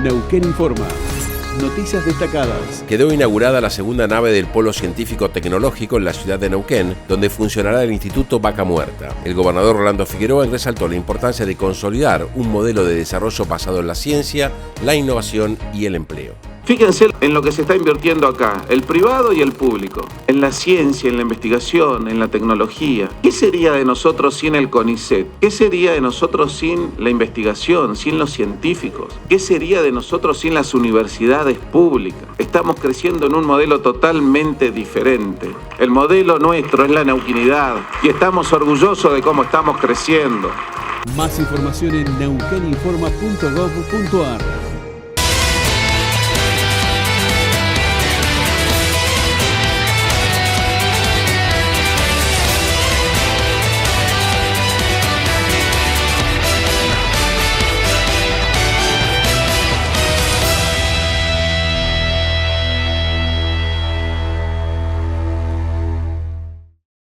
Neuquén Informa. Noticias destacadas. Quedó inaugurada la segunda nave del Polo Científico Tecnológico en la ciudad de Neuquén, donde funcionará el Instituto Vaca Muerta. El gobernador Rolando Figueroa resaltó la importancia de consolidar un modelo de desarrollo basado en la ciencia, la innovación y el empleo. Fíjense en lo que se está invirtiendo acá, el privado y el público, en la ciencia, en la investigación, en la tecnología. ¿Qué sería de nosotros sin el CONICET? ¿Qué sería de nosotros sin la investigación, sin los científicos? ¿Qué sería de nosotros sin las universidades públicas? Estamos creciendo en un modelo totalmente diferente. El modelo nuestro es la neuquinidad y estamos orgullosos de cómo estamos creciendo. Más información en neuqueninforma.gov.ar.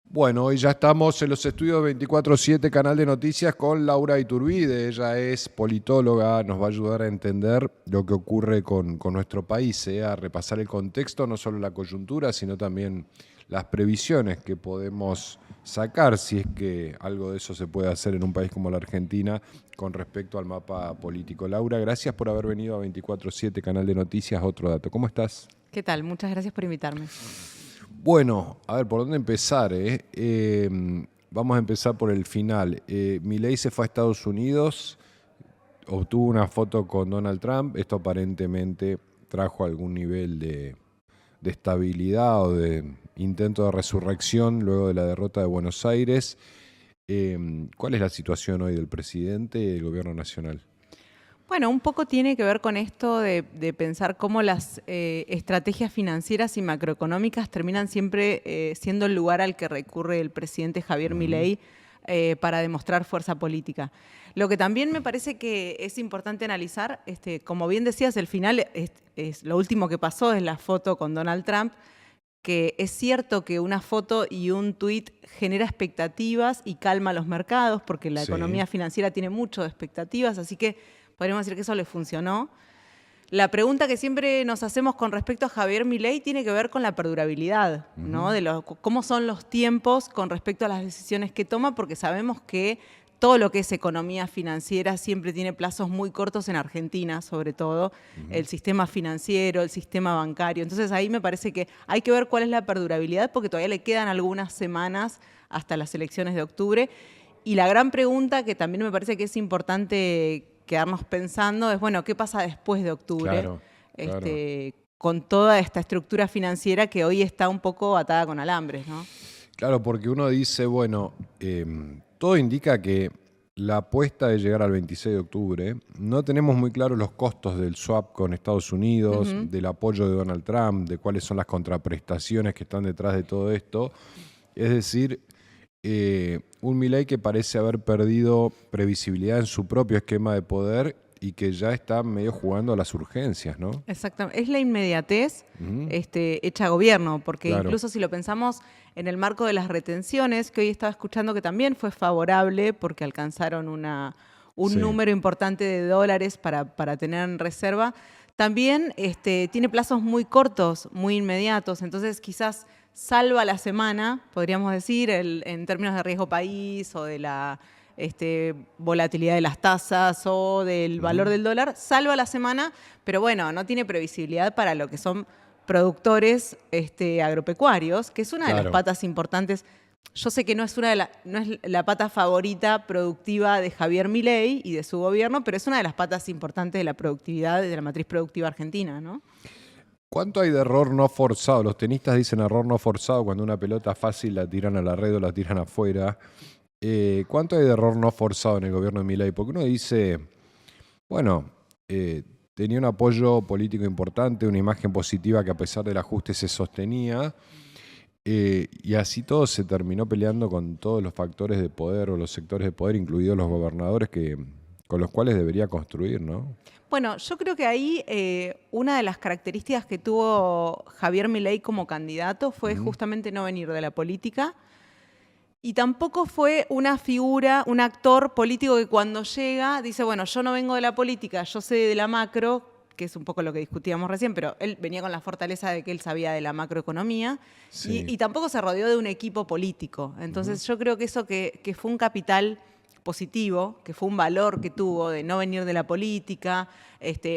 Bueno, hoy ya estamos en los estudios 24/7 Canal de Noticias con Laura Iturbide. Ella es politóloga, nos va a ayudar a entender lo que ocurre con nuestro país, a repasar el contexto, no solo la coyuntura, sino también las previsiones que podemos sacar, si es que algo de eso se puede hacer en un país como la Argentina, con respecto al mapa político. Laura, gracias por haber venido a 24/7 Canal de Noticias. Otro dato, ¿cómo estás? ¿Qué tal? Muchas gracias por invitarme. Bueno, a ver, ¿por dónde empezar? Vamos a empezar por el final. Milei se fue a Estados Unidos, obtuvo una foto con Donald Trump. Esto aparentemente trajo algún nivel de estabilidad o de intento de resurrección luego de la derrota de Buenos Aires. ¿Cuál es la situación hoy del presidente y del gobierno nacional? Bueno, un poco tiene que ver con esto de pensar cómo las estrategias financieras y macroeconómicas terminan siempre siendo el lugar al que recurre el presidente Javier Milei para demostrar fuerza política. Lo que también me parece que es importante analizar, como bien decías, el final es lo último que pasó es la foto con Donald Trump, que es cierto que una foto y un tuit genera expectativas y calma los mercados, porque la economía financiera tiene mucho de expectativas, así que podríamos decir que eso le funcionó. La pregunta que siempre nos hacemos con respecto a Javier Milei tiene que ver con la perdurabilidad, ¿no? De cómo son los tiempos con respecto a las decisiones que toma, porque sabemos que todo lo que es economía financiera siempre tiene plazos muy cortos en Argentina, sobre todo, el sistema financiero, el sistema bancario. Entonces ahí me parece que hay que ver cuál es la perdurabilidad, porque todavía le quedan algunas semanas hasta las elecciones de octubre. Y la gran pregunta que también me parece que es importante quedarnos pensando es, bueno, ¿qué pasa después de octubre? Claro. Con toda esta estructura financiera que hoy está un poco atada con alambres, ¿no? Claro, porque uno dice, bueno, todo indica que la apuesta de llegar al 26 de octubre, no tenemos muy claros los costos del swap con Estados Unidos, del apoyo de Donald Trump, de cuáles son las contraprestaciones que están detrás de todo esto. Es decir, un Milei que parece haber perdido previsibilidad en su propio esquema de poder y que ya está medio jugando a las urgencias, ¿no? Exactamente. Es la inmediatez hecha gobierno, porque incluso si lo pensamos en el marco de las retenciones, que hoy estaba escuchando que también fue favorable porque alcanzaron un número importante de dólares para tener en reserva, también tiene plazos muy cortos, muy inmediatos, entonces quizás salva la semana, podríamos decir, en términos de riesgo país o de la volatilidad de las tasas o del valor del dólar, salva la semana, pero bueno, no tiene previsibilidad para lo que son productores agropecuarios, que es una de las patas importantes. Yo sé que no es la pata favorita productiva de Javier Milei y de su gobierno, pero es una de las patas importantes de la productividad, de la matriz productiva argentina, ¿no? ¿Cuánto hay de error no forzado? Los tenistas dicen error no forzado cuando una pelota fácil la tiran a la red o la tiran afuera. ¿Cuánto hay de error no forzado en el gobierno de Milei? Porque uno dice, bueno, tenía un apoyo político importante, una imagen positiva que a pesar del ajuste se sostenía, y así todo se terminó peleando con todos los factores de poder o los sectores de poder, incluidos los gobernadores con los cuales debería construir, ¿no? Bueno, yo creo que ahí una de las características que tuvo Javier Milei como candidato fue justamente no venir de la política y tampoco fue una figura, un actor político que cuando llega dice, bueno, yo no vengo de la política, yo sé de la macro, que es un poco lo que discutíamos recién, pero él venía con la fortaleza de que él sabía de la macroeconomía y tampoco se rodeó de un equipo político. Entonces yo creo que eso que fue un capital positivo, que fue un valor que tuvo de no venir de la política,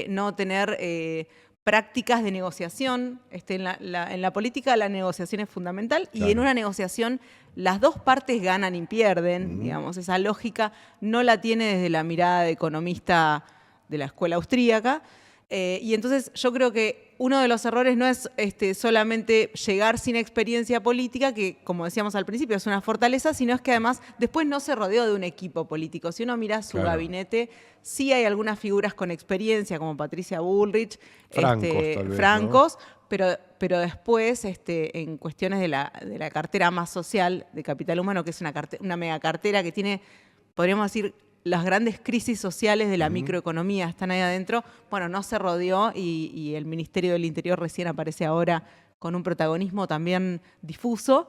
no tener prácticas de negociación. En la política la negociación es fundamental y en una negociación las dos partes ganan y pierden, digamos. Esa lógica no la tiene desde la mirada de economista de la escuela austríaca. Y entonces yo creo que uno de los errores no es solamente llegar sin experiencia política, que como decíamos al principio es una fortaleza, sino es que además después no se rodeó de un equipo político. Si uno mira su gabinete, sí hay algunas figuras con experiencia, como Patricia Bullrich, francos, ¿no? pero después en cuestiones de la cartera más social de capital humano, que es una mega cartera que tiene, podríamos decir, las grandes crisis sociales de la microeconomía están ahí adentro, bueno, no se rodeó y el Ministerio del Interior recién aparece ahora con un protagonismo también difuso.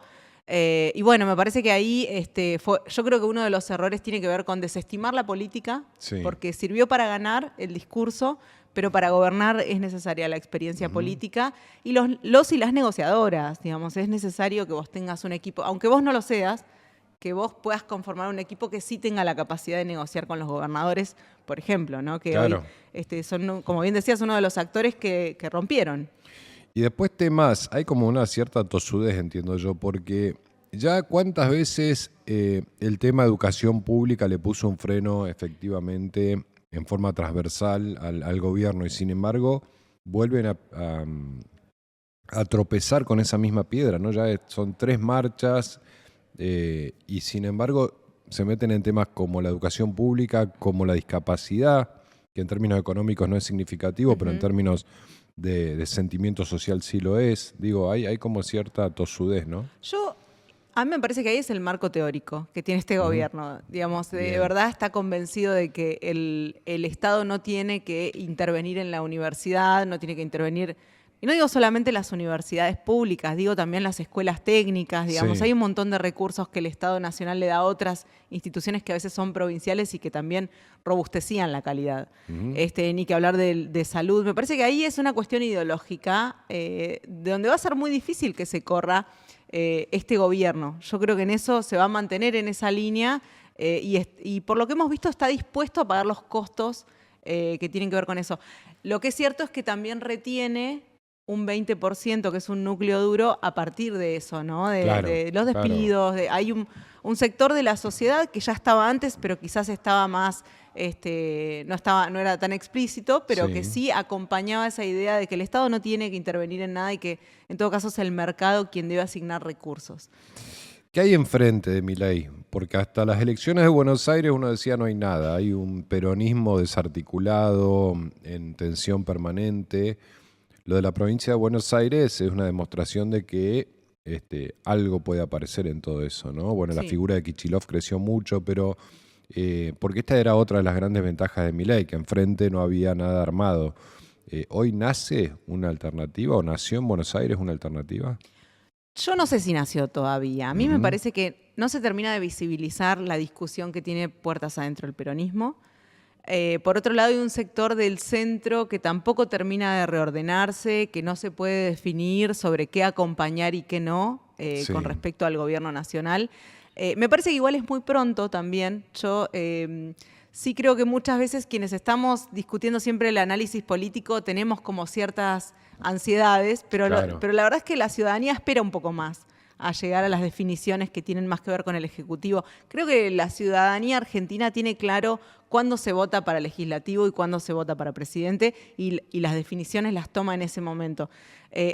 Y bueno, me parece que ahí yo creo que uno de los errores tiene que ver con desestimar la política, porque sirvió para ganar el discurso, pero para gobernar es necesaria la experiencia política y los y las negociadoras, digamos, es necesario que vos tengas un equipo, aunque vos no lo seas, que vos puedas conformar un equipo que sí tenga la capacidad de negociar con los gobernadores, por ejemplo, ¿no? Que hoy son, como bien decías, uno de los actores que rompieron. Y después temas, hay como una cierta tosudez, entiendo yo, porque ya cuántas veces el tema educación pública le puso un freno efectivamente en forma transversal al gobierno y sin embargo vuelven a tropezar con esa misma piedra, ¿no? Ya son 3 marchas y sin embargo se meten en temas como la educación pública, como la discapacidad, que en términos económicos no es significativo, pero en términos de sentimiento social sí lo es. Digo, hay como cierta tosudez, ¿no? A mí me parece que ahí es el marco teórico que tiene este gobierno. Digamos, de verdad está convencido de que el Estado no tiene que intervenir en la universidad, no tiene que intervenir, y no digo solamente las universidades públicas, digo también las escuelas técnicas, digamos, hay un montón de recursos que el Estado Nacional le da a otras instituciones que a veces son provinciales y que también robustecían la calidad. Ni que hablar de salud. Me parece que ahí es una cuestión ideológica de donde va a ser muy difícil que se corra este gobierno. Yo creo que en eso se va a mantener en esa línea y por lo que hemos visto está dispuesto a pagar los costos que tienen que ver con eso. Lo que es cierto es que también retiene un 20%, que es un núcleo duro, a partir de eso, ¿no? De los despidos. Hay un sector de la sociedad que ya estaba antes, pero quizás estaba más, no era tan explícito, pero que sí acompañaba esa idea de que el Estado no tiene que intervenir en nada y que en todo caso es el mercado quien debe asignar recursos. ¿Qué hay enfrente de Milei? Porque hasta las elecciones de Buenos Aires uno decía no hay nada, hay un peronismo desarticulado, en tensión permanente. Lo de la provincia de Buenos Aires es una demostración de que algo puede aparecer en todo eso, ¿no? Bueno, la figura de Kicillof creció mucho, pero porque esta era otra de las grandes ventajas de Milei, que enfrente no había nada armado. ¿Hoy nace una alternativa o nació en Buenos Aires una alternativa? Yo no sé si nació todavía. A mí me parece que no se termina de visibilizar la discusión que tiene puertas adentro el peronismo. Por otro lado, hay un sector del centro que tampoco termina de reordenarse, que no se puede definir sobre qué acompañar y qué no con respecto al gobierno nacional. Me parece que igual es muy pronto también. Yo sí creo que muchas veces quienes estamos discutiendo siempre el análisis político tenemos como ciertas ansiedades, pero la verdad es que la ciudadanía espera un poco más a llegar a las definiciones que tienen más que ver con el Ejecutivo. Creo que la ciudadanía argentina tiene claro cuándo se vota para legislativo y cuándo se vota para presidente y las definiciones las toma en ese momento.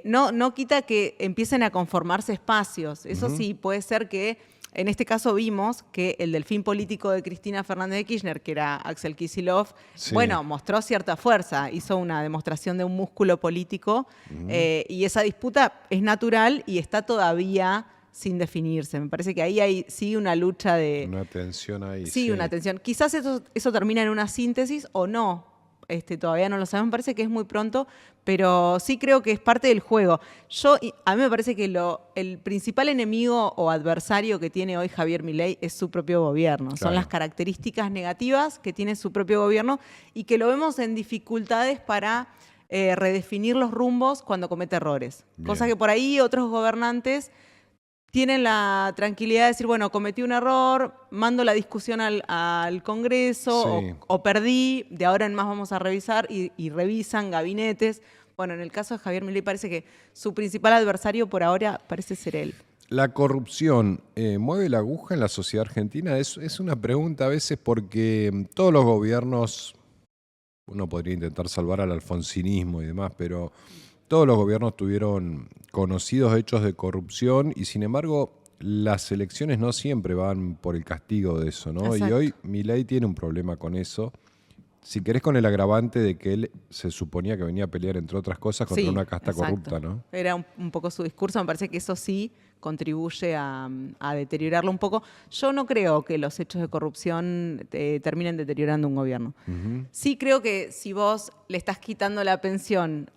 No quita que empiecen a conformarse espacios. Eso sí, puede ser que en este caso vimos que el delfín político de Cristina Fernández de Kirchner, que era Axel Kicillof, bueno, mostró cierta fuerza, hizo una demostración de un músculo político y esa disputa es natural y está todavía sin definirse. Me parece que ahí hay una lucha de... Una tensión ahí. Sí, una tensión. Quizás eso termina en una síntesis o no. todavía no lo sabemos, me parece que es muy pronto, pero sí creo que es parte del juego. A mí me parece que el principal enemigo o adversario que tiene hoy Javier Milei es su propio gobierno. Claro. Son las características negativas que tiene su propio gobierno y que lo vemos en dificultades para redefinir los rumbos cuando comete errores. Bien. Cosa que por ahí otros gobernantes tienen la tranquilidad de decir, bueno, cometí un error, mando la discusión al Congreso Sí. o perdí, de ahora en más vamos a revisar y revisan gabinetes. Bueno, en el caso de Javier Milei parece que su principal adversario por ahora parece ser él. ¿La corrupción mueve la aguja en la sociedad argentina? Es una pregunta a veces porque todos los gobiernos, uno podría intentar salvar al alfonsinismo y demás, pero todos los gobiernos tuvieron conocidos hechos de corrupción y sin embargo las elecciones no siempre van por el castigo de eso, ¿no? Exacto. Y hoy Milei tiene un problema con eso. Si querés, con el agravante de que él se suponía que venía a pelear, entre otras cosas, contra Sí, una casta exacto. corrupta, ¿no? Era un poco su discurso, me parece que eso sí contribuye a deteriorarlo un poco. Yo no creo que los hechos de corrupción terminen deteriorando un gobierno. Sí creo que si vos le estás quitando la pensión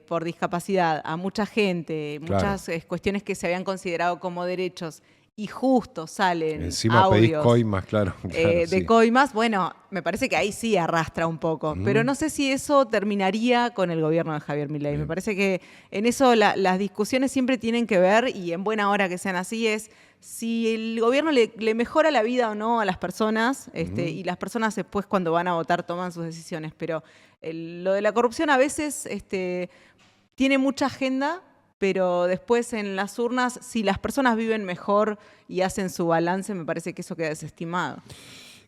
por discapacidad a mucha gente, Claro. muchas cuestiones que se habían considerado como derechos y justo salen Encima pedís audios coimas, claro. de sí. coimas, bueno, me parece que ahí sí arrastra un poco, pero no sé si eso terminaría con el gobierno de Javier Milei. Bien. Me parece que en eso las discusiones siempre tienen que ver, y en buena hora que sean así, es si el gobierno le mejora la vida o no a las personas, y las personas después cuando van a votar toman sus decisiones. Pero lo de la corrupción a veces tiene mucha agenda, pero después en las urnas, si las personas viven mejor y hacen su balance, me parece que eso queda desestimado.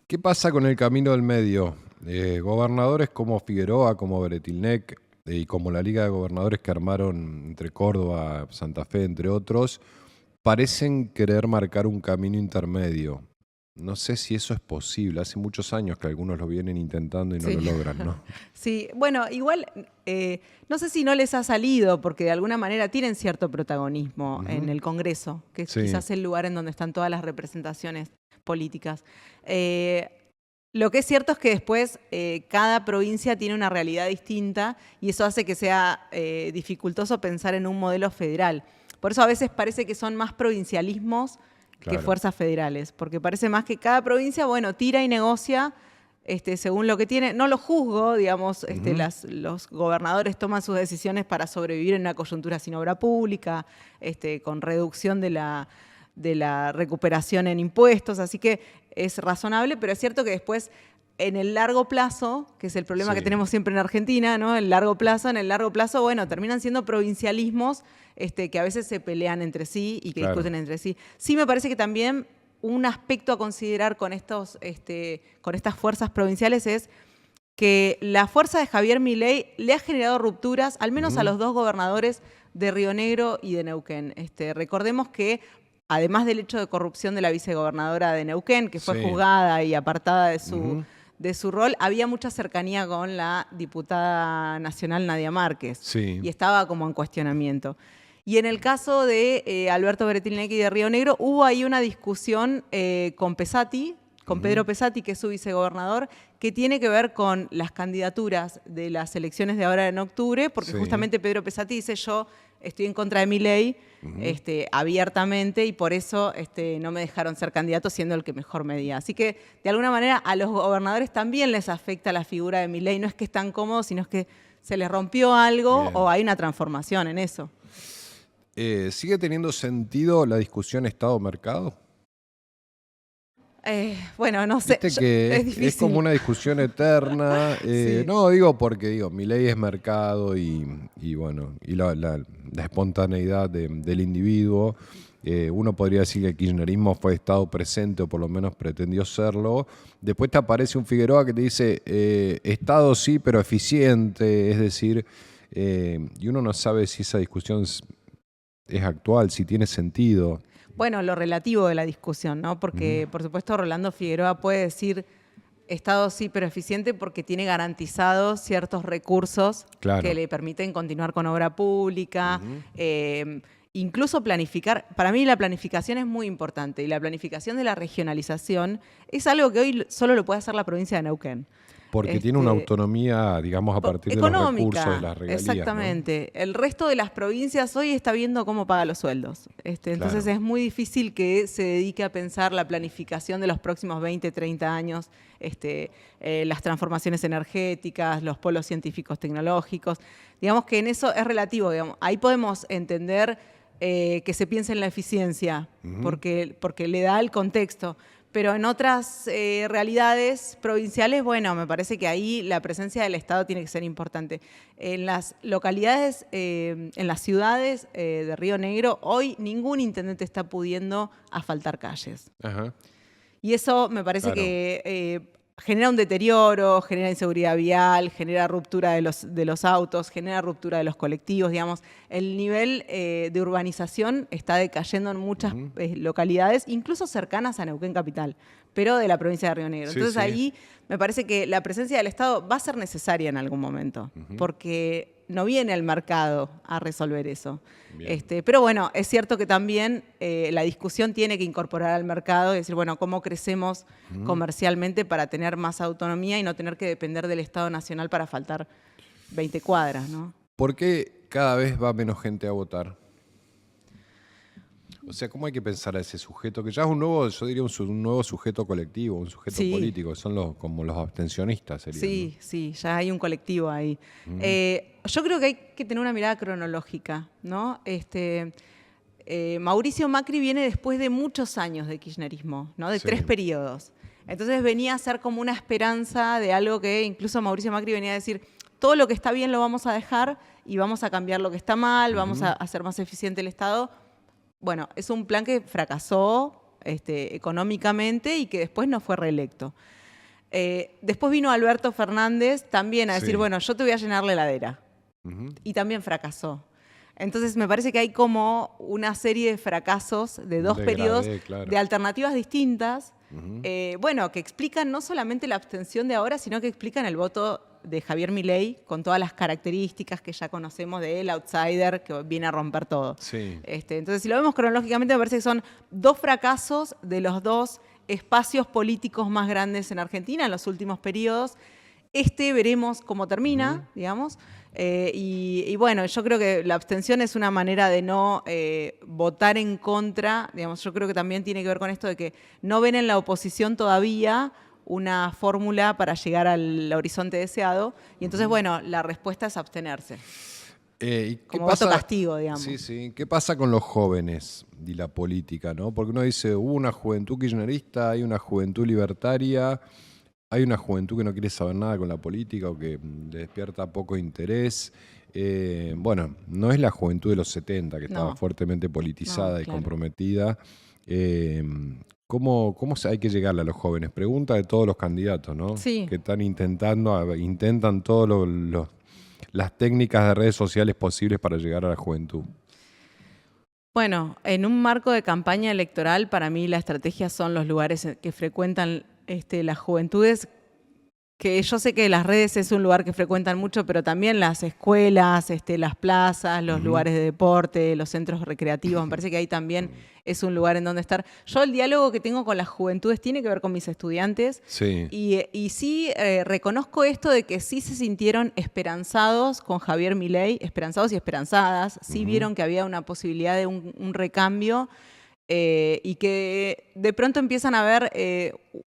¿Qué pasa con el camino del medio? Gobernadores como Figueroa, como Beretilnec y como la Liga de Gobernadores que armaron entre Córdoba, Santa Fe, entre otros, parecen querer marcar un camino intermedio. No sé si eso es posible. Hace muchos años que algunos lo vienen intentando y no Sí. lo logran, ¿no? Sí, bueno, igual no sé si no les ha salido, porque de alguna manera tienen cierto protagonismo en el Congreso, que es Sí. quizás el lugar en donde están todas las representaciones políticas. Lo que es cierto es que después cada provincia tiene una realidad distinta y eso hace que sea dificultoso pensar en un modelo federal. Por eso a veces parece que son más provincialismos Claro. que fuerzas federales, porque parece más que cada provincia, bueno, tira y negocia según lo que tiene. No lo juzgo, digamos, los gobernadores toman sus decisiones para sobrevivir en una coyuntura sin obra pública, con reducción de la recuperación en impuestos, así que es razonable, pero es cierto que después en el largo plazo, que es el problema Sí. que tenemos siempre en Argentina, ¿no? En el largo plazo, bueno, terminan siendo provincialismos que a veces se pelean entre sí y que Claro. discuten entre sí. Sí me parece que también un aspecto a considerar con estas fuerzas provinciales es que la fuerza de Javier Milei le ha generado rupturas, al menos a los dos gobernadores de Río Negro y de Neuquén. Recordemos que, además del hecho de corrupción de la vicegobernadora de Neuquén, que fue Sí. juzgada y apartada de su rol, había mucha cercanía con la diputada nacional Nadia Márquez. Sí. Y estaba como en cuestionamiento. Y en el caso de Alberto Beretilnec y de Río Negro, hubo ahí una discusión con Pesati, con Pedro Pesati, que es su vicegobernador, que tiene que ver con las candidaturas de las elecciones de ahora en octubre, porque Sí. justamente Pedro Pesati dice: yo estoy en contra de Milei abiertamente y por eso no me dejaron ser candidato siendo el que mejor medía. Así que, de alguna manera, a los gobernadores también les afecta la figura de Milei. No es que están cómodos, sino es que se les rompió algo Bien. o hay una transformación en eso. ¿Sigue teniendo sentido la discusión Estado-mercado? Bueno, no sé. Viste que es es difícil. como una discusión eterna. Sí. No, digo porque Milei es mercado y bueno, y la espontaneidad del individuo. Uno podría decir que el kirchnerismo fue Estado presente o por lo menos pretendió serlo. Después te aparece un Figueroa que te dice Estado sí, pero eficiente. Es decir, y uno no sabe si esa discusión es actual, si tiene sentido. Bueno, lo relativo de la discusión, ¿no? Porque, por supuesto, Rolando Figueroa puede decir Estado sí, pero eficiente porque tiene garantizados ciertos recursos Claro. que le permiten continuar con obra pública, incluso planificar. Para mí la planificación es muy importante y la planificación de la regionalización es algo que hoy solo lo puede hacer la provincia de Neuquén. Porque tiene una autonomía, digamos, a partir de los recursos de las regalías. Exactamente. ¿No? El resto de las provincias hoy está viendo cómo paga los sueldos. Entonces Claro. es muy difícil que se dedique a pensar la planificación de los próximos 20, 30 años, las transformaciones energéticas, los polos científicos tecnológicos. Digamos que en eso es relativo. Digamos. Ahí podemos entender que se piense en la eficiencia, porque le da el contexto. Pero en otras realidades provinciales, bueno, me parece que ahí la presencia del Estado tiene que ser importante. En las localidades, en las ciudades de Río Negro, hoy ningún intendente está pudiendo asfaltar calles. Ajá. Y eso me parece Claro. que genera un deterioro, genera inseguridad vial, genera ruptura de los autos, genera ruptura de los colectivos, digamos. El nivel de urbanización está decayendo en muchas localidades, incluso cercanas a Neuquén Capital, pero de la provincia de Río Negro. Sí, Entonces sí. ahí me parece que la presencia del Estado va a ser necesaria en algún momento, porque no viene el mercado a resolver eso. Bien. Pero bueno, es cierto que también la discusión tiene que incorporar al mercado y decir, bueno, ¿cómo crecemos comercialmente para tener más autonomía y no tener que depender del Estado Nacional para faltar 20 cuadras, ¿no? ¿Por qué cada vez va menos gente a votar? O sea, ¿cómo hay que pensar a ese sujeto? Que ya es un nuevo, yo diría un nuevo sujeto colectivo, un sujeto Sí. político, son como los abstencionistas, serían. Sí, sí, ya hay un colectivo ahí. Yo creo que hay que tener una mirada cronológica, ¿no? Mauricio Macri viene después de muchos años de kirchnerismo, ¿no? De Sí. 3 periodos. Entonces venía a ser como una esperanza de algo que incluso Mauricio Macri venía a decir, todo lo que está bien lo vamos a dejar y vamos a cambiar lo que está mal, vamos a hacer más eficiente el Estado. Bueno, es un plan que fracasó económicamente y que después no fue reelecto. Después vino Alberto Fernández también a decir, Sí. bueno, yo te voy a llenar la heladera. Ujú. Y también fracasó. Entonces me parece que hay como una serie de fracasos de 2 Degradé, periodos claro. de alternativas distintas, bueno, que explican no solamente la abstención de ahora, sino que explican el voto de Javier Milei con todas las características que ya conocemos de él, outsider, que viene a romper todo. Sí. Entonces, si lo vemos cronológicamente, me parece que son 2 fracasos de los 2 espacios políticos más grandes en Argentina en los últimos periodos. Veremos cómo termina, digamos. Y bueno, yo creo que la abstención es una manera de no votar en contra. Digamos, yo creo que también tiene que ver con esto de que no ven en la oposición todavía una fórmula para llegar al horizonte deseado. Y entonces, bueno, la respuesta es abstenerse. ¿Y qué Como voto castigo, digamos. Sí, sí. ¿Qué pasa con los jóvenes y la política, no? Porque uno dice, hubo una juventud kirchnerista, hay una juventud libertaria, hay una juventud que no quiere saber nada con la política o que le despierta poco interés. Bueno, no es la juventud de los 70, que estaba No. fuertemente politizada No, y claro. comprometida. ¿Cómo hay que llegarle a los jóvenes? Pregunta de todos los candidatos, ¿no? Sí. Que están intentan todas las técnicas de redes sociales posibles para llegar a la juventud. Bueno, en un marco de campaña electoral, para mí la estrategia son los lugares que frecuentan las juventudes, que yo sé que las redes es un lugar que frecuentan mucho, pero también las escuelas, las plazas, los lugares de deporte, los centros recreativos, me parece que ahí también es un lugar en donde estar. Yo el diálogo que tengo con las juventudes tiene que ver con mis estudiantes. Sí. Y sí reconozco esto de que sí se sintieron esperanzados con Javier Milei, esperanzados y esperanzadas, sí vieron que había una posibilidad de un recambio y que de pronto empiezan a ver,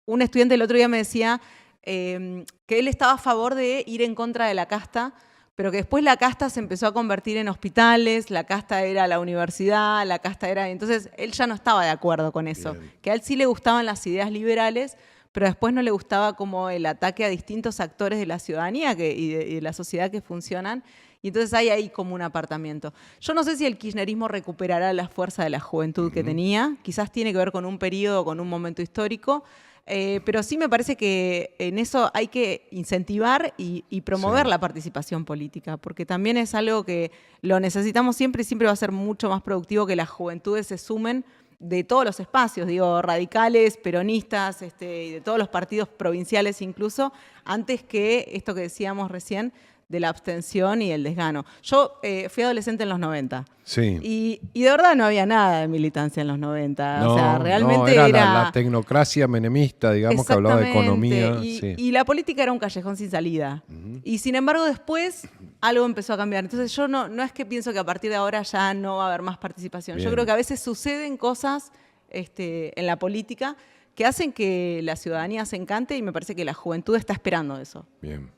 un estudiante el otro día me decía que él estaba a favor de ir en contra de la casta, pero que después la casta se empezó a convertir en hospitales, la casta era la universidad, la casta era... Entonces él ya no estaba de acuerdo con eso, Bien. que a él sí le gustaban las ideas liberales, pero después no le gustaba como el ataque a distintos actores de la ciudadanía y de la sociedad que funcionan. Y entonces hay ahí como un apartamiento. Yo no sé si el kirchnerismo recuperará la fuerza de la juventud que tenía, quizás tiene que ver con un periodo, con un momento histórico, pero sí me parece que en eso hay que incentivar y promover Sí. la participación política, porque también es algo que lo necesitamos siempre y siempre va a ser mucho más productivo que las juventudes se sumen de todos los espacios, digo, radicales, peronistas, y de todos los partidos provinciales incluso, antes que esto que decíamos recién, la abstención y el desgano. Yo fui adolescente en los 90. Sí. Y de verdad no había nada de militancia en los 90. No, o sea, realmente era era... la tecnocracia menemista, digamos, que hablaba de economía. Y la política era un callejón sin salida. Y sin embargo, después algo empezó a cambiar. Entonces yo no es que pienso que a partir de ahora ya no va a haber más participación. Bien. Yo creo que a veces suceden cosas en la política que hacen que la ciudadanía se encante y me parece que la juventud está esperando eso. Bien.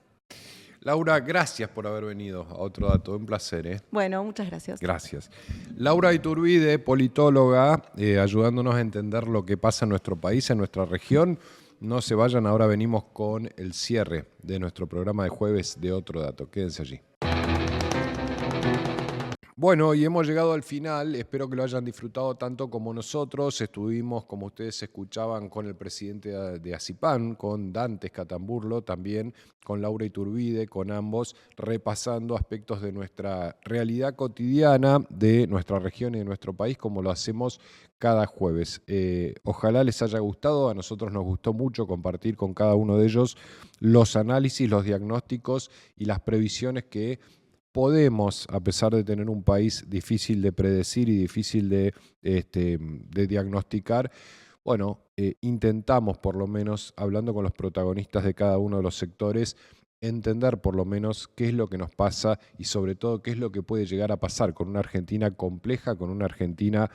Laura, gracias por haber venido a Otro Dato. Un placer, ¿eh? Bueno, muchas gracias. Gracias. Laura Iturbide, politóloga, ayudándonos a entender lo que pasa en nuestro país, en nuestra región. No se vayan, ahora venimos con el cierre de nuestro programa de jueves de Otro Dato. Quédense allí. Bueno, y hemos llegado al final, espero que lo hayan disfrutado tanto como nosotros. Estuvimos, como ustedes escuchaban, con el presidente de ACIPAN, con Dante Escatamburlo, también con Laura Iturbide, con ambos, repasando aspectos de nuestra realidad cotidiana, de nuestra región y de nuestro país, como lo hacemos cada jueves. Ojalá les haya gustado, a nosotros nos gustó mucho compartir con cada uno de ellos los análisis, los diagnósticos y las previsiones que podemos, a pesar de tener un país difícil de predecir y difícil de diagnosticar, bueno, intentamos por lo menos, hablando con los protagonistas de cada uno de los sectores, entender por lo menos qué es lo que nos pasa y sobre todo qué es lo que puede llegar a pasar con una Argentina compleja, con una Argentina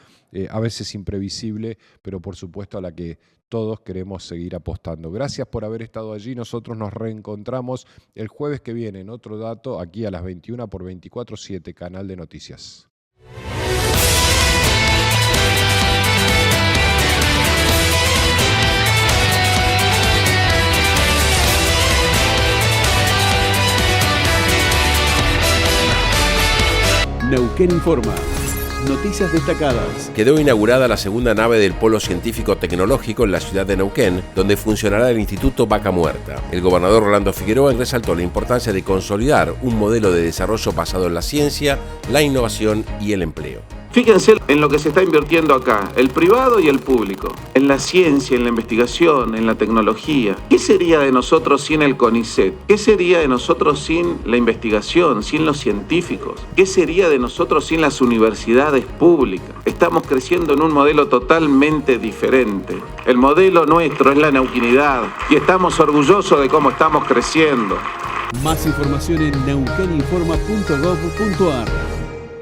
a veces imprevisible, pero por supuesto a la que todos queremos seguir apostando. Gracias por haber estado allí. Nosotros nos reencontramos el jueves que viene en Otro Dato, aquí a las 21 por 24/7, Canal de Noticias. Neuquén Informa. Noticias destacadas. Quedó inaugurada la segunda nave del Polo Científico Tecnológico en la ciudad de Neuquén, donde funcionará el Instituto Vaca Muerta. El gobernador Rolando Figueroa resaltó la importancia de consolidar un modelo de desarrollo basado en la ciencia, la innovación y el empleo. Fíjense en lo que se está invirtiendo acá, el privado y el público, en la ciencia, en la investigación, en la tecnología. ¿Qué sería de nosotros sin el CONICET? ¿Qué sería de nosotros sin la investigación, sin los científicos? ¿Qué sería de nosotros sin las universidades públicas? Estamos creciendo en un modelo totalmente diferente. El modelo nuestro es la neuquinidad y estamos orgullosos de cómo estamos creciendo. Más información en neuqueninforma.gov.ar.